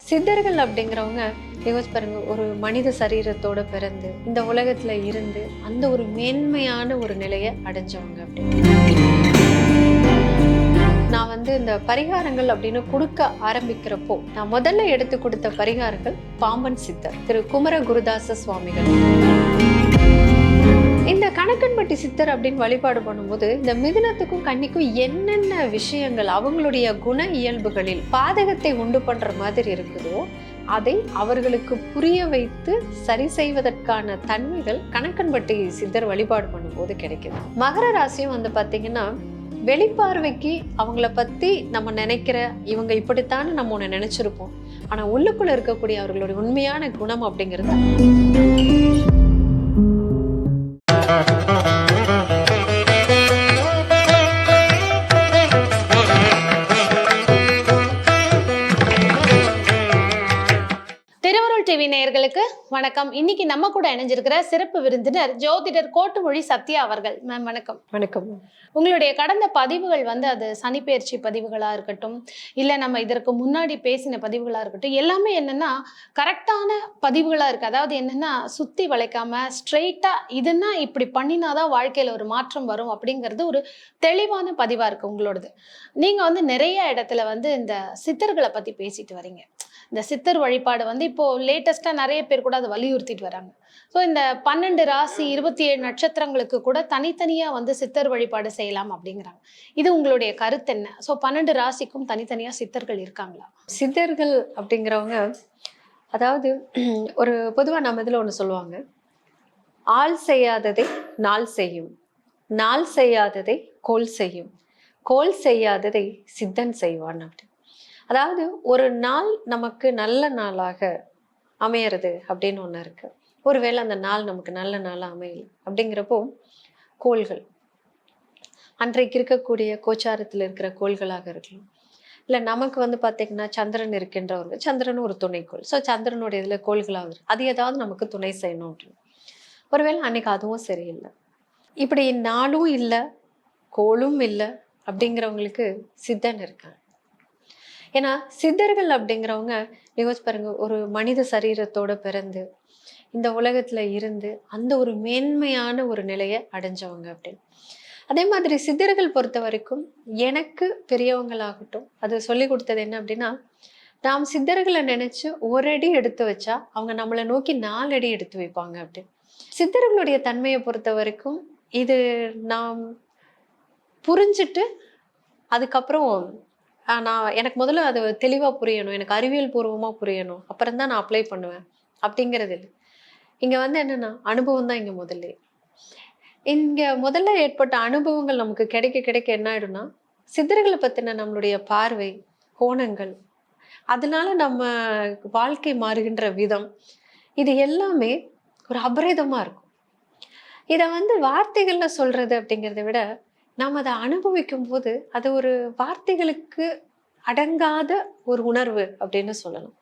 சித்தர்கள் அப்படிங்கிறவங்க யோசிச்சு பாருங்க, ஒரு மனித சரீரத்தோட பிறந்து இந்த உலகத்துல இருந்து அந்த ஒரு மேன்மையான ஒரு நிலையை அடைஞ்சவங்க அப்படின்னு. நான் இந்த பரிகாரங்கள் அப்படின்னு கொடுக்க ஆரம்பிக்கிறப்போ நான் முதல்ல எடுத்து கொடுத்த பரிகாரங்கள் பாம்பன் சித்தர் திரு குமர குருதாச சுவாமிகள். இந்த கணக்கன்பட்டி சித்தர் அப்படின்னு வழிபாடு பண்ணும்போது இந்த மிதுனத்துக்கும் கன்னிக்கும் என்னென்ன விஷயங்கள் அவங்களுடைய குண இயல்புகளில் பாதகத்தை உண்டு பண்ற மாதிரி இருக்குதோ அதை அவர்களுக்கு புரிய வைத்து சரி செய்வதற்கான தன்மைகள் கணக்கன்பட்டி சித்தர் வழிபாடு பண்ணும்போது கிடைக்குது. மகர ராசியும் பாத்தீங்கன்னா வெளிப்பார்வைக்கு அவங்கள பத்தி நம்ம நினைக்கிற இவங்க இப்படித்தானே நம்ம ஒண்ணு நினைச்சிருப்போம். ஆனா உள்ளுக்குள்ள இருக்கக்கூடிய அவர்களுடைய உண்மையான குணம் அப்படிங்கிறது டிவி நேயர்களுக்கு வணக்கம். இன்னைக்கு நம்ம கூட இணைஞ்சிருக்கிற சிறப்பு விருந்தினர் ஜோதிடர் கோட்டுமொழி சத்யா அவர்கள். மேம் வணக்கம். வணக்கம். உங்களுடைய கடந்த பதிவுகள் அது சனிப்பெயர்ச்சி பதிவுகளா இருக்கட்டும், இல்ல நம்ம இதற்கு முன்னாடி பேசின பதிவுகளா இருக்கட்டும், எல்லாமே என்னன்னா கரெக்டான பதிவுகளா இருக்கு. அதாவது என்னன்னா சுத்தி வளைக்காம ஸ்ட்ரெயிட்டா இதுன்னா இப்படி பண்ணினாதான் வாழ்க்கையில ஒரு மாற்றம் வரும் அப்படிங்கிறது ஒரு தெளிவான பதிவா இருக்கு உங்களோடது. நீங்க நிறைய இடத்துல இந்த சித்தர்களை பத்தி பேசிட்டு வரீங்க. இந்த சித்தர் வழிபாடு இப்போ லேட்டஸ்டா நிறைய பேர் கூட அதை வலியுறுத்திட்டு வராங்க. ஸோ இந்த 12 ராசி 27 நட்சத்திரங்களுக்கு கூட தனித்தனியா சித்தர் வழிபாடு செய்யலாம் அப்படிங்கிறாங்க. இது உங்களுடைய கருத்து என்ன? ஸோ 12 ராசிக்கும் தனித்தனியா சித்தர்கள் இருக்காங்களா? சித்தர்கள் அப்படிங்கிறவங்க அதாவது ஒரு பொதுவா நம்ம இதுல ஒண்ணு சொல்லுவாங்க, ஆள் செய்யாததை நாள் செய்யும், நாள் செய்யாததை கோல் செய்யும், கோல் செய்யாததை சித்தன் செய்வான் அப்படி. அதாவது ஒரு நாள் நமக்கு நல்ல நாளாக அமையறது அப்படின்னு ஒண்ணு இருக்கு. ஒருவேளை அந்த நாள் நமக்கு நல்ல நாளா அமையல அப்படிங்கிறப்போ கோள்கள் அன்றைக்கு இருக்கக்கூடிய கோச்சாரத்தில் இருக்கிற கோள்களாக இருக்கலாம். இல்ல நமக்கு பாத்தீங்கன்னா சந்திரன் இருக்கின்றவர்கள், சந்திரன் ஒரு துணைக்கோள். ஸோ சந்திரனுடைய இதுல கோள்களாக இருக்கு, அது ஏதாவது நமக்கு துணை செய்யணும் அப்படின்னு. ஒருவேளை அன்னைக்கு அதுவும் சரியில்லை, இப்படி நாளும் இல்லை கோளும் இல்லை அப்படிங்கிறவங்களுக்கு சித்தன் இருக்காங்க. ஏன்னா சித்தர்கள் அப்படிங்கிறவங்க யோசிச்சு பாருங்க, ஒரு மனித சரீரத்தோட பிறந்து இந்த உலகத்துல இருந்து அந்த ஒரு மேன்மையான ஒரு நிலையை அடைஞ்சவங்க அப்படின்னு. அதே மாதிரி சித்தர்கள் பொறுத்த வரைக்கும் எனக்கு பெரியவங்களாகட்டும் அது சொல்லி கொடுத்தது என்ன அப்படின்னா, நாம் சித்தர்களை நினைச்சு ஒரு அடி எடுத்து வச்சா அவங்க நம்மளை நோக்கி 4 அடி எடுத்து வைப்பாங்க அப்படின்னு. சித்தர்களுடைய தன்மையை பொறுத்த வரைக்கும் இது நாம் புரிஞ்சுட்டு அதுக்கப்புறம் எனக்கு முதல்ல அது தெளிவா புரியணும், எனக்கு அறிவியல் பூர்வமா புரியணும், அப்புறம் தான் நான் அப்ளை பண்ணுவேன் அப்படிங்கிறது இல்லை. இங்க என்னன்னா அனுபவம் தான் இங்க முதல்ல. இங்க முதல்ல ஏற்பட்ட அனுபவங்கள் நமக்கு கிடைக்க கிடைக்க என்ன ஆயிடும்னா, சித்தர்களை பத்தின நம்மளுடைய பார்வை கோணங்கள், அதனால நம்ம வாழ்க்கை மாறுகின்ற விதம், இது எல்லாமே ஒரு அபரிதமா இருக்கும். இதை வார்த்தைகள்ல சொல்றது அப்படிங்கிறத விட நாம் அதை அனுபவிக்கும் போது அது ஒரு வார்த்தைகளுக்கு அடங்காத ஒரு உணர்வு அப்படின்னு சொல்லலாம்.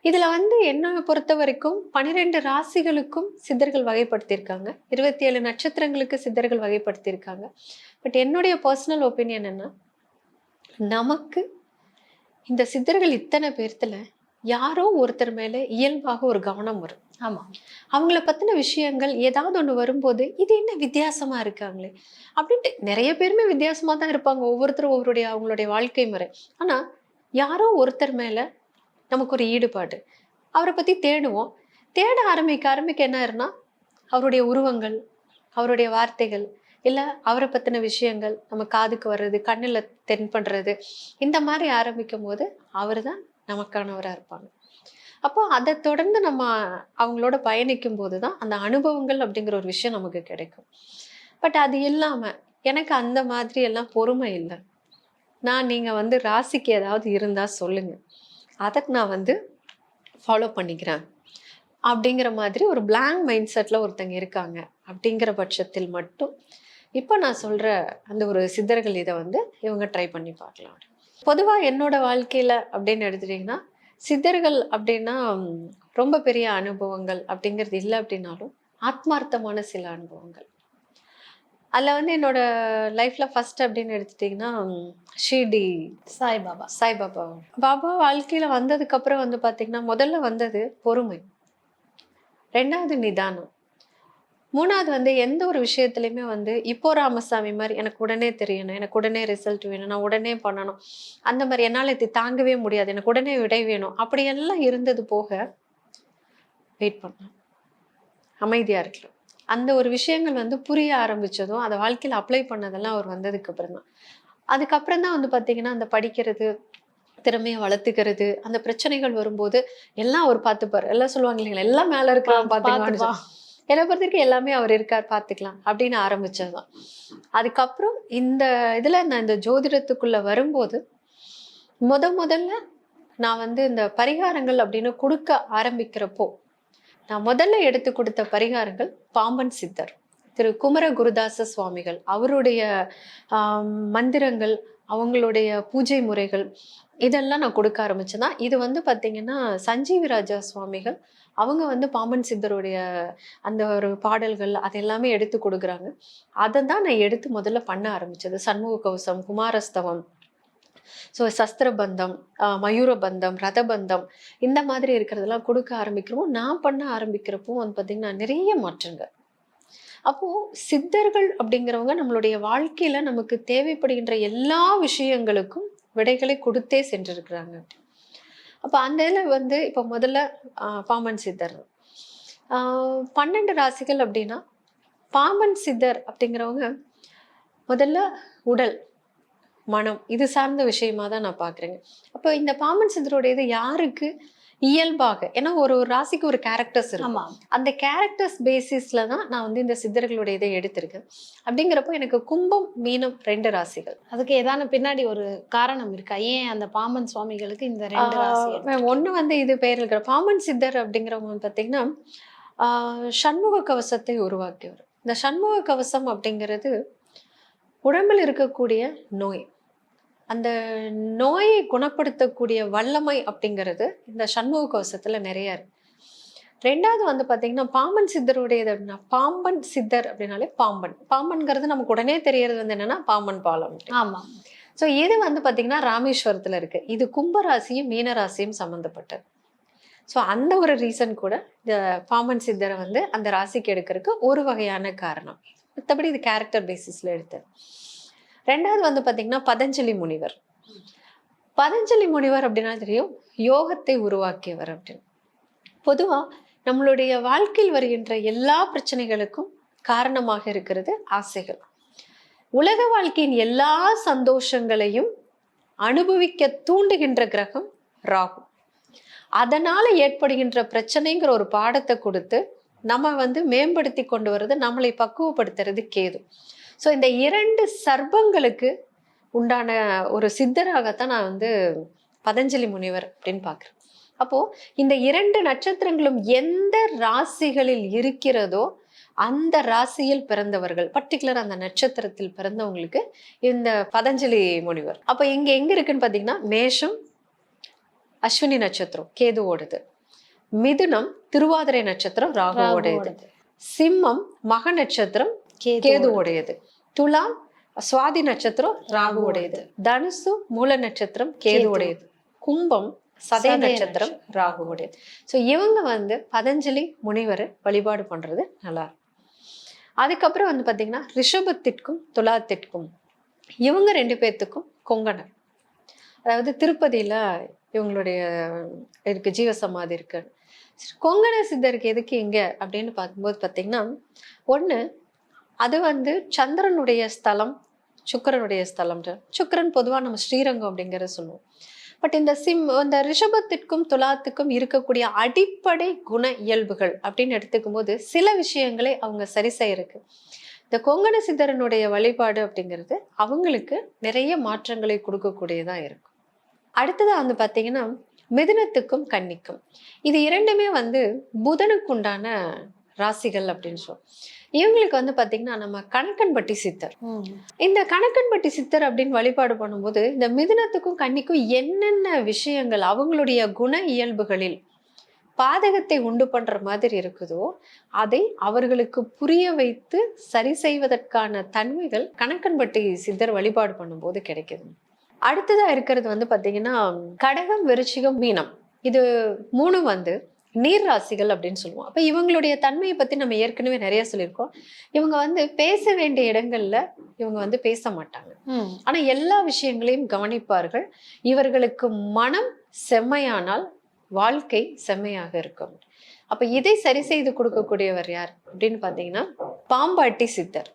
இதுல என்னை பொறுத்த வரைக்கும் 12 ராசிகளுக்கும் சித்தர்கள் வகைப்படுத்தியிருக்காங்க, 27 நட்சத்திரங்களுக்கு சித்தர்கள் வகைப்படுத்தியிருக்காங்க. பட் என்னுடைய பர்சனல் ஒப்பீனியன் என்ன, நமக்கு இந்த சித்தர்கள் இத்தனை பேர்த்துல யாரோ ஒருத்தர் மேல இயல்பாக ஒரு கவனம் வரும். ஆமா, அவங்கள பத்தின விஷயங்கள் ஏதாவது ஒண்ணு வரும்போது இது என்ன வித்தியாசமா இருக்காங்களே அப்படின்ட்டு நிறைய பேருமே வித்தியாசமா தான் இருப்பாங்க, ஒவ்வொருத்தரும் அவங்களுடைய வாழ்க்கை முறை. ஆனா யாரோ ஒருத்தர் மேல நமக்கு ஒரு ஈடுபாடு, அவரை பத்தி தேடுவோம். தேட ஆரம்பிக்க என்ன ஆயிருன்னா அவருடைய உருவங்கள், அவருடைய வார்த்தைகள், இல்ல அவரை பத்தின விஷயங்கள் நம்ம காதுக்கு வர்றது, கண்ணுல தென்படுறது, இந்த மாதிரி ஆரம்பிக்கும் போது அவரு தான் நமக்கானவரா இருப்பாங்க. அப்போ அதை தொடர்ந்து நம்ம அவங்களோட பயணிக்கும் போதுதான் அந்த அனுபவங்கள் அப்படிங்கிற ஒரு விஷயம் நமக்கு கிடைக்கும். பட் அது இல்லாம எனக்கு அந்த மாதிரி எல்லாம் பொறுமை இல்லை. நீங்க ராசிக்கு ஏதாவது இருந்தா சொல்லுங்க, அதை நான் ஃபாலோ பண்ணிக்கிறேன் அப்படிங்கிற மாதிரி ஒரு பிளாங்க் மைண்ட் செட்ல ஒருத்தங்க இருக்காங்க அப்படிங்கிற பட்சத்தில் மட்டும் இப்போ நான் சொல்ற அந்த ஒரு சித்தர்கள் இதை இவங்க ட்ரை பண்ணி பார்க்கலாம். பொதுவா என்னோட வாழ்க்கையில அப்படின்னு எடுத்துட்டீங்கன்னா சித்தர்கள் அப்படின்னா ரொம்ப பெரிய அனுபவங்கள் அப்படிங்கிறது இல்லை அப்படின்னாலும் ஆத்மார்த்தமான சில அனுபவங்கள். அதில் வந்து என்னோட லைஃப்ல ஃபர்ஸ்ட் அப்படின்னு எடுத்துட்டிங்கன்னா ஷீர்டி சாய்பாபா. சாய்பாபா. பாபா வாழ்க்கையில வந்ததுக்கு அப்புறம் வந்து பாத்தீங்கன்னா முதல்ல வந்தது பொறுமை, ரெண்டாவது நிதானம், மூணாவது வந்து எந்த ஒரு விஷயத்துலையுமே வந்து இப்போ ராமசாமி மாதிரி எனக்கு உடனே தெரியணும், எனக்கு உடனே ரிசல்ட் வேணும், நான் உடனே பண்ணணும், அந்த மாதிரி என்னால் இது தாங்கவே முடியாது, எனக்கு உடனே விடை வேணும், அப்படியெல்லாம் இருந்தது போக வெயிட் பண்ணலாம், அமைதியா இருக்கலாம். அந்த ஒரு விஷயங்கள் வந்து புரிய ஆரம்பிச்சதும் அதை வாழ்க்கையில் அப்ளை பண்ணதெல்லாம் அவர் வந்ததுக்கு அப்புறம் தான். அதுக்கப்புறம் தான் வந்து பார்த்தீங்கன்னா அந்த படிக்கிறது, திறமையை வளர்த்துக்கிறது, அந்த பிரச்சனைகள் வரும்போது எல்லாம் அவர் பார்த்துப்பார். எல்லாம் சொல்லுவாங்க இல்லைங்களா, எல்லாம் மேல இருக்கிறவன் பார்த்துக்கலாம். என்னை பொறுத்த வரைக்கும் எல்லாமே அவர் இருக்கார், பார்த்துக்கலாம் அப்படின்னு ஆரம்பிச்சதுதான். அதுக்கப்புறம் இந்த இதுல நான் இந்த ஜோதிடத்துக்குள்ள வரும்போது முதல்ல நான் வந்து இந்த பரிகாரங்கள் அப்படின்னு கொடுக்க ஆரம்பிக்கிறப்போ நான் முதல்ல எடுத்து கொடுத்த பரிகாரங்கள் பாம்பன் சித்தர் திரு குமர குருதாச சுவாமிகள் அவருடைய மந்திரங்கள், அவங்களுடைய பூஜை முறைகள், இதெல்லாம் நான் கொடுக்க ஆரம்பிச்சேன்னா இது வந்து பார்த்தீங்கன்னா சஞ்சீவி ராஜா சுவாமிகள் அவங்க வந்து பாம்பன் சித்தருடைய அந்த ஒரு பாடல்கள் அது எல்லாமே எடுத்து கொடுக்குறாங்க. அதை தான் நான் எடுத்து முதல்ல பண்ண ஆரம்பிச்சது. சண்முக கவசம், குமாரஸ்தவம், ஸோ சஸ்திரபந்தம், மயூரபந்தம், ரதபந்தம், இந்த மாதிரி இருக்கிறதெல்லாம் கொடுக்க ஆரம்பிக்கிறோம். நான் பண்ண ஆரம்பிக்கிறப்போ வந்து பார்த்தீங்கன்னா நிறைய மாற்றங்கள். அப்போ சித்தர்கள் அப்படிங்கிறவங்க நம்மளுடைய வாழ்க்கையில நமக்கு தேவைப்படுகின்ற எல்லா விஷயங்களுக்கும் விடைகளை கொடுத்தே சென்றிருக்கிறாங்க. அப்ப அந்த இதுல வந்து இப்ப முதல்ல பாம்பன் சித்தர், 12 ராசிகள் அப்படின்னா பாம்பன் சித்தர் அப்படிங்கிறவங்க முதல்ல உடல், மனம் இது சார்ந்த விஷயமா தான் நான் பாக்குறேங்க. அப்போ இந்த பாம்பன் சித்தருடைய இது யாருக்கு இயல்பாக, ஏன்னா ஒரு ராசிக்கு ஒரு கேரக்டர்ஸ் இருக்கும், அந்த கேரக்டர்ஸ் பேசிஸ்ல தான் நான் வந்து இந்த சித்தர்களுடைய இதை எடுத்திருக்கேன். அப்படிங்கிறப்போ எனக்கு கும்பம், மீனம் 2 ராசிகள். அதுக்கு ஏதான பின்னாடி ஒரு காரணம் இருக்கா? ஏன் அந்த பாம்பன் சுவாமிகளுக்கு இந்த 2 ராசி? ஒண்ணு வந்து இது பெயர் இருக்கிற பாம்பன் சித்தர் அப்படிங்கிறவங்க பார்த்தீங்கன்னா சண்முக கவசத்தை உருவாக்கியவர். இந்த சண்முக கவசம் அப்படிங்கிறது உடம்பில் இருக்கக்கூடிய நோய், அந்த நோயை குணப்படுத்தக்கூடிய வல்லமை அப்படிங்கிறது இந்த சண்முக கவசத்துல நிறைய இருக்கு. ரெண்டாவது வந்து பாத்தீங்கன்னா பாம்பன் சித்தருடையது அப்படின்னா, பாம்பன் சித்தர் அப்படின்னாலே பாம்பன், பாம்பன்கிறது நமக்கு உடனே தெரியறது வந்து என்னன்னா பாம்பன் பாலம். ஆமா. ஸோ இது வந்து பாத்தீங்கன்னா ராமேஸ்வரத்துல இருக்கு. இது கும்பராசியும் மீனராசியும் சம்மந்தப்பட்டது. ஸோ அந்த ஒரு ரீசன் கூட இந்த பாம்பன் சித்தரை வந்து அந்த ராசிக்கு எடுக்கிறதுக்கு ஒரு வகையான காரணம். மற்றபடி இது கேரக்டர் பேசிஸ்ல எடுத்தது. ரெண்டாவது வந்து பாத்தீங்கன்னா பதஞ்சலி முனிவர். பதஞ்சலி முனிவர் அப்படின்னா தெரியும், யோகத்தை உருவாக்கியவர் அப்படின்னு. பொதுவா நம்மளுடைய வாழ்க்கையில் வருகின்ற எல்லா பிரச்சனைகளுக்கும் காரணமாக இருக்கிறது ஆசைகள். உலக வாழ்க்கையின் எல்லா சந்தோஷங்களையும் அனுபவிக்க தூண்டுகின்ற கிரகம் ராகு. அதனால ஏற்படுகின்ற பிரச்சனைங்கிற ஒரு பாடத்தை கொடுத்து நம்ம வந்து மேம்படுத்தி கொண்டு வர்றது, நம்மளை பக்குவப்படுத்துறது கேது. ஸோ இந்த 2 சர்ப்பங்களுக்கு உண்டான ஒரு சித்தராகத்தான் நான் வந்து பதஞ்சலி முனிவர் அப்படின்னு பார்க்குறேன். அப்போ இந்த 2 நட்சத்திரங்களும் எந்த ராசிகளில் இருக்கிறதோ அந்த ராசியில் பிறந்தவர்கள், பர்டிகுலர் அந்த நட்சத்திரத்தில் பிறந்தவங்களுக்கு இந்த பதஞ்சலி முனிவர். அப்போ எங்க இருக்குன்னு பார்த்தீங்கன்னா மேஷம் அஸ்வினி நட்சத்திரம் கேதுவோடது, மிதுனம் திருவாதிரை நட்சத்திரம் ராகுவோடையது, சிம்மம் மக நட்சத்திரம் கேதுவோடையது, துலாம் சுவாதி நட்சத்திரம் ராகுவோடையது, தனுசு மூல நட்சத்திரம் கேதுவோடையது, கும்பம் சதய நட்சத்திரம் ராகுவோடையது. ஸோ இவங்க வந்து பதஞ்சலி முனிவரை வழிபாடு பண்றது நல்லா இருக்கும். அதுக்கப்புறம் வந்து பாத்தீங்கன்னா ரிஷபத்திற்கும் துலாத்திற்கும் இவங்க 2 பேர்த்துக்கும் கொங்கணர், அதாவது திருப்பதியில இவங்களுடைய இருக்கு ஜீவசமாதி இருக்கு. கொங்கண சித்தருக்கு எதுக்கு இங்க அப்படின்னு பார்க்கும்போது பார்த்தீங்கன்னா, ஒண்ணு அது வந்து சந்திரனுடைய ஸ்தலம், சுக்கிரனுடைய ஸ்தலம். சுக்கிரன் பொதுவாக நம்ம ஸ்ரீரங்கம் அப்படிங்கிறத சொல்லுவோம். பட் இந்த ரிஷபத்திற்கும் துலாத்துக்கும் இருக்கக்கூடிய அடிப்படை குண இயல்புகள் அப்படின்னு எடுத்துக்கும் போது சில விஷயங்களை அவங்க சரி செய்யறதுக்கு இந்த கொங்கண சித்தரனுடைய வழிபாடு அப்படிங்கிறது அவங்களுக்கு நிறைய மாற்றங்களை கொடுக்கக்கூடியதா இருக்கும். அடுத்ததா வந்து பாத்தீங்கன்னா மிதுனத்துக்கும் கன்னிக்கும், இது 2மே வந்து புதனுக்கு உண்டான ராசிகள் அப்படின்னு சொல்லுவோம். இவங்களுக்கு வந்து பாத்தீங்கன்னா நம்ம கணக்கன்பட்டி சித்தர், இந்த கணக்கன்பட்டி சித்தர் அப்படின்னு வழிபாடு பண்ணும்போது இந்த மிதுனத்துக்கும் கன்னிக்கும் என்னென்ன விஷயங்கள் அவங்களுடைய குண இயல்புகளில் பாதகத்தை உண்டு பண்ற மாதிரி இருக்குதோ அதை அவர்களுக்கு புரிய வைத்து சரி செய்வதற்கான தன்மைகள் கணக்கன்பட்டி சித்தர் வழிபாடு பண்ணும்போது கிடைக்குது. அடுத்ததா இருக்கிறது வந்து பாத்தீங்கன்னா கடகம், விருச்சிகம், மீனம், இது 3 வந்து நீர் ராசிகள் அப்படின்னு சொல்லுவோம். அப்ப இவங்களுடைய தன்மையை பத்தி நம்ம ஏற்கனவே நிறைய சொல்லியிருக்கோம். இவங்க வந்து பேச வேண்டிய இடங்கள்ல இவங்க வந்து பேச மாட்டாங்க. ஆனா எல்லா விஷயங்களையும் கவனிப்பார்கள். இவர்களுக்கு மனம் செம்மையானால் வாழ்க்கை செம்மையாக இருக்கும். அப்ப இதை சரி செய்து கொடுக்கக்கூடியவர் யார் அப்படின்னு பாத்தீங்கன்னா பாம்பாட்டி சித்தர்.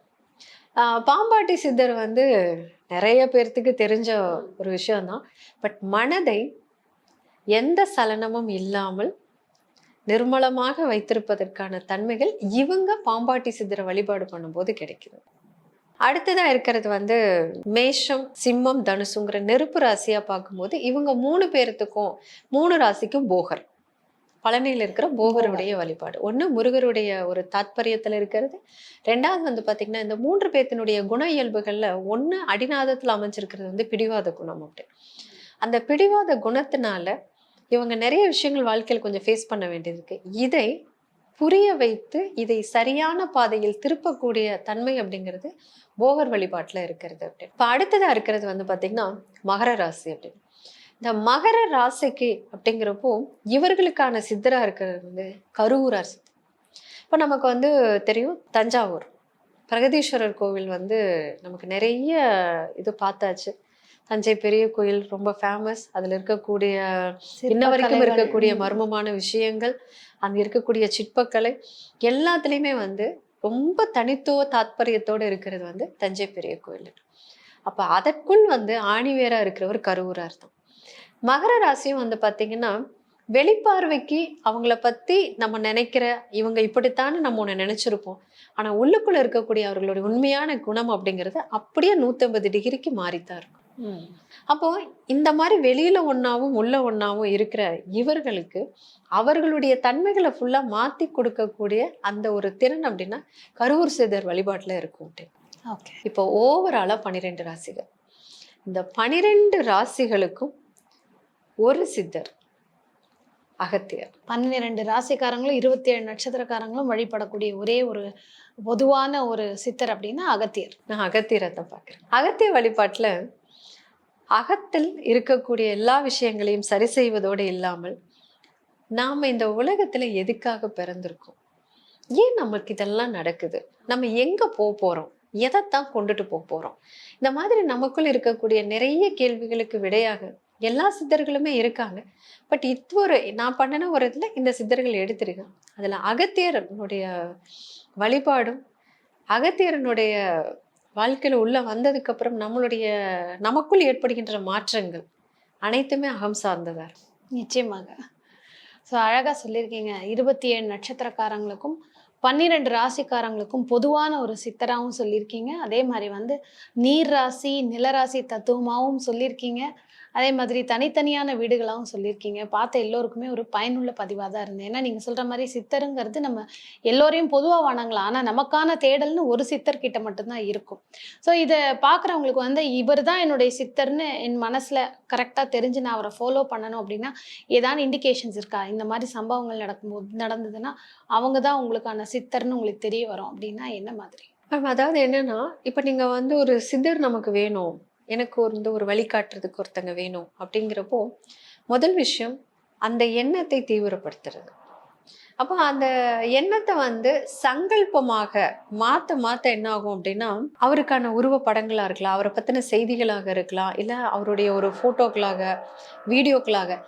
பாம்பாட்டி சித்தர் வந்து நிறைய பேர்த்துக்கு தெரிஞ்ச ஒரு விஷயம்தான். பட் மனதை எந்த சலனமும் இல்லாமல் நிர்மலமாக வைத்திருப்பதற்கான தன்மைகள் இவங்க பாம்பாட்டி சித்தரை வழிபாடு பண்ணும்போது கிடைக்குது. அடுத்ததா இருக்கிறது வந்து மேஷம், சிம்மம், தனுசுங்கிற நெருப்பு ராசியா பார்க்கும்போது இவங்க 3 பேர்த்துக்கும் 3 ராசிக்கும் போகர், பழனியில் இருக்கிற போகருடைய வழிபாடு. ஒண்ணு முருகருடைய ஒரு தாத்பரியத்துல இருக்கிறது. 2வது வந்து பாத்தீங்கன்னா இந்த 3 பேர்த்தினுடைய குண இயல்புகள்ல ஒண்ணு அடிநாதத்துல அமைஞ்சிருக்கிறது வந்து பிடிவாத குணம். அப்படி அந்த பிடிவாத குணத்தினால இவங்க நிறைய விஷயங்கள் வாழ்க்கையில் கொஞ்சம் ஃபேஸ் பண்ண வேண்டியது இருக்கு. இதை புரிய வைத்து இதை சரியான பாதையில் திருப்பக்கூடிய தன்மை அப்படிங்கிறது போகர் வழிபாட்டுல இருக்கிறது. அப்படின்னு இப்ப அடுத்ததா இருக்கிறது வந்து பாத்தீங்கன்னா மகர ராசி. அப்படின்னு இந்த மகர ராசிக்கு அப்படிங்கிறப்போ இவர்களுக்கான சித்தரா இருக்கிறது வந்து கருவூரார் சித்தர். இப்ப நமக்கு வந்து தெரியும் தஞ்சாவூர் பிரகதீஸ்வரர் கோவில் வந்து நமக்கு நிறைய இது பார்த்தாச்சு. தஞ்சை பெரிய கோயில் ரொம்ப ஃபேமஸ். அதுல இருக்கக்கூடிய இன்ன வரைக்கும் இருக்கக்கூடிய மர்மமான விஷயங்கள், அங்க இருக்கக்கூடிய சிற்பக்கலை எல்லாத்துலயுமே வந்து ரொம்ப தனித்துவ தாத்பரியத்தோட இருக்கிறது வந்து தஞ்சை பெரிய கோயில். அப்ப அதற்குள் வந்து ஆணிவேரா இருக்கிறவர் கருவூரார் தான். மகர ராசியும் வந்து பாத்தீங்கன்னா வெளிப்பார்வைக்கு அவங்கள பத்தி நம்ம நினைக்கிற இவங்க இப்படித்தானே நம்ம ஒண்ணு நினைச்சிருப்போம். ஆனா உள்ளுக்குள்ள இருக்கக்கூடிய அவர்களுடைய உண்மையான குணம் அப்படிங்கிறது அப்படியே 180 டிகிரிக்கு மாறித்தான் இருக்கும். அப்போ இந்த மாதிரி வெளியில ஒன்னாவும் உள்ள ஒன்னாவும் இருக்கிற இவர்களுக்கு அவர்களுடைய தன்மைகளை ஃபுல்லா மாத்தி கொடுக்கக்கூடிய அந்த ஒரு திறன் அப்படின்னா கருவூர் சித்தர் வழிபாட்டுல இருக்கும். இப்போ ஓவராலா 12 ராசிகள். இந்த 12 ராசிகளுக்கும் ஒரு சித்தர் அகத்தியர். 12 ராசிக்காரங்களும் 27 நட்சத்திரக்காரங்களும் வழிபடக்கூடிய ஒரே ஒரு பொதுவான ஒரு சித்தர் அப்படின்னா அகத்தியர். நான் அகத்தியரை தான் பார்க்கிறேன். அகத்திய வழிபாட்டுல அகத்தில் இருக்கக்கூடிய எல்லா விஷயங்களையும் சரி செய்வதோடு இல்லாமல் நாம இந்த உலகத்துல எதுக்காக பிறந்திருக்கோம், ஏன் நமக்கு இதெல்லாம் நடக்குது, நம்ம எங்க போறோம், எதைத்தான் கொண்டுட்டு போறோம், இந்த மாதிரி நமக்குள் இருக்கக்கூடிய நிறைய கேள்விகளுக்கு விடையாக எல்லா சித்தர்களுமே இருக்காங்க. பட் ஒரு நான் பண்ணின ஒரு இதுல இந்த சித்தர்கள் எடுத்திருக்கேன். அதுல அகத்தியரனுடைய வழிபாடும் அகத்தியரனுடைய வாழ்க்கையில உள்ள வந்ததுக்கு அப்புறம் நமக்குள் ஏற்படுகின்ற மாற்றங்கள் அனைத்துமே அகம் சார்ந்ததா. நிச்சயமாக. ஸோ அழகா சொல்லியிருக்கீங்க. 27 நட்சத்திரக்காரங்களுக்கும் 12 ராசிக்காரங்களுக்கும் பொதுவான ஒரு சித்தராகவும் சொல்லியிருக்கீங்க. அதே மாதிரி வந்து நீர் ராசி நிலராசி தத்துவமாகவும் சொல்லியிருக்கீங்க. அதே மாதிரி தனித்தனியான வீடுகளாகவும் சொல்லியிருக்கீங்க. பார்த்த எல்லோருக்குமே ஒரு பயனுள்ள பதிவாக தான் இருந்தது. ஏன்னா நீங்கள் சொல்கிற மாதிரி சித்தருங்கிறது நம்ம எல்லோரையும் பொதுவாக வணங்கலாம். ஆனால் நமக்கான தேடல்னு ஒரு சித்தர்கிட்ட மட்டும்தான் இருக்கும். ஸோ இதை பார்க்குறவங்களுக்கு வந்து இவர் தான் என்னுடைய சித்தர்னு என் மனசில் கரெக்டாக தெரிஞ்சு நான் அவரை ஃபாலோ பண்ணணும் அப்படின்னா ஏதாவது இண்டிகேஷன்ஸ் இருக்கா? இந்த மாதிரி சம்பவங்கள் நடந்ததுன்னா அவங்க தான் உங்களுக்கான சித்தர்னு உங்களுக்கு தெரிய வரும் அப்படின்னா என்ன மாதிரி? அதாவது என்னன்னா, இப்போ நீங்கள் வந்து ஒரு சித்தர் நமக்கு வேணும், எனக்கு வந்து ஒரு வழிகாட்டுறதுக்கு ஒருத்தங்க வேணும் அப்படிங்கிறப்போ முதல் விஷயம் அந்த எண்ணத்தை தீவிரப்படுத்துறது. அப்போ அந்த எண்ணத்தை வந்து சங்கல்பமாக மாத்த என்ன ஆகும் அப்படின்னா அவருக்கான உருவப்படங்களா இருக்கலாம், அவரை பத்தின செய்திகளாக இருக்கலாம், இல்ல அவருடைய ஒரு போட்டோக்களாக வீடியோக்களாக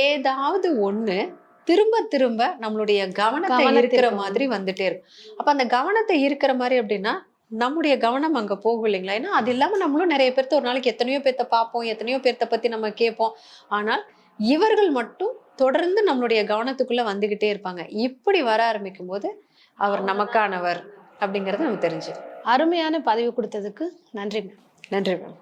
ஏதாவது ஒண்ணு திரும்ப திரும்ப நம்மளுடைய கவனத்தை இருக்கிற மாதிரி வந்துட்டே இருக்கும். அப்ப அந்த கவனத்தை இருக்கிற மாதிரி அப்படின்னா நம்முடைய கவனம் அங்க போகும் இல்லைங்களா? ஏன்னா அது இல்லாம நம்மளும் நிறைய பேர்த்த ஒரு நாளைக்கு எத்தனையோ பேர்த்த பார்ப்போம், எத்தனையோ பேர்த்த பத்தி நம்ம கேட்போம். ஆனால் இவர்கள் மட்டும் தொடர்ந்து நம்மளுடைய கவனத்துக்குள்ள வந்துகிட்டே இருப்பாங்க. இப்படி வர ஆரம்பிக்கும் போது அவர் நமக்கானவர் அப்படிங்கறது நமக்கு தெரிஞ்சு. அருமையான பதிவு கொடுத்ததுக்கு நன்றி மேம். நன்றி மேம்.